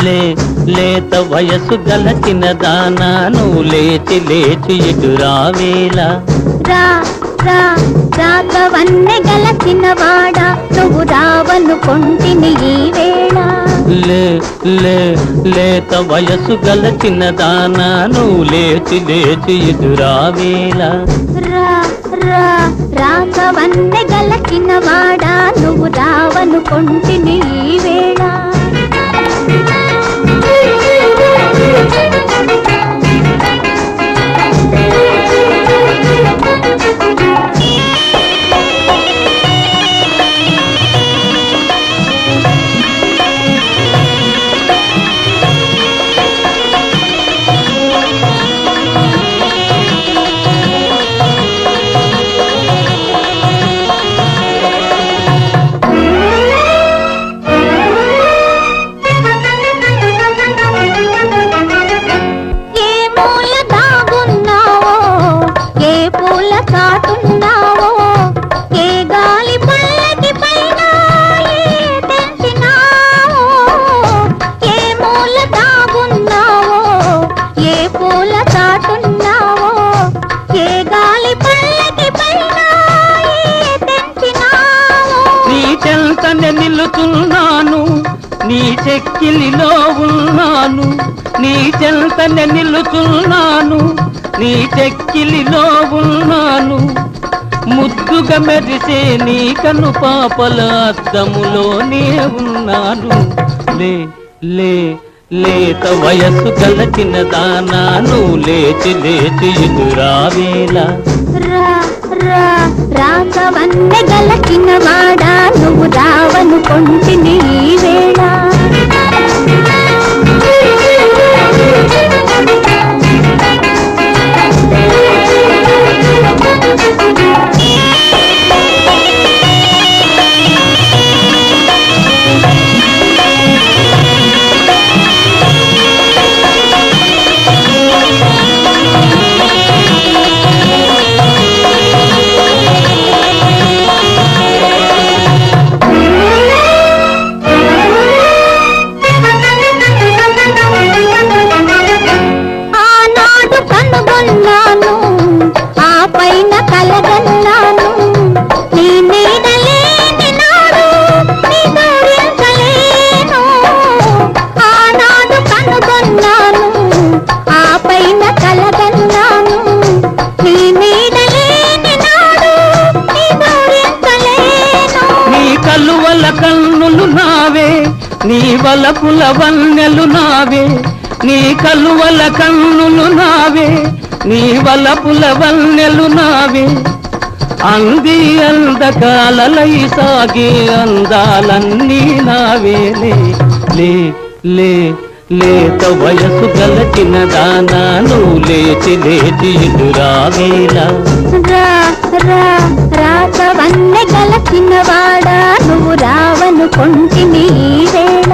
లే లేత వయసు గలచిన దానా నువ్వు లేచి లేచి ఇటు రావేలా రా రా రాకవన్నె గలచిన వాడా నువ్వు రావనుకొంటిని ఈ వేళ లే లే లేత వయసు గలచిన దానా నువ్వు లేచి లేచి ఇటు రావేలా రా రా రాకవన్నె గలచిన వాడా నువ్వు రావనుకొంటిని ఈ వేళ నిలుచున్నాను నీ చెక్కిలిలో ఉన్నాను నీ చెంతనే నిలుచున్నాను నీ చెక్కిలిలో ఉన్నాను ముద్దుగా మెరిసే నీ కను పాపల అద్దములోనే ఉన్నాను లే లే లేత వయస్సు గలచిన దానా నువ్వు లేచి లేచి ఇటు రావేలా రా రా రాకవన్నె గలచిన వాడా నువ్వు రావనుకొంటిని ఈ వేళ కన్నులు నావే నీ వలపుల వన్నెలు నావే నీ కలువల కన్నులు నావే నీ వలపుల వన్నెలు నావే అంది అందకాలలై సాగే అందాలన్నీ నావేలే లే లే లేత వయసు గలచిన దానా నువ్వు లేచి లేచి ఇటు రావేలా రా రా రాకవన్నె గలచిన వాడా నువ్వు రావనుకొంటిని ఈ వేళ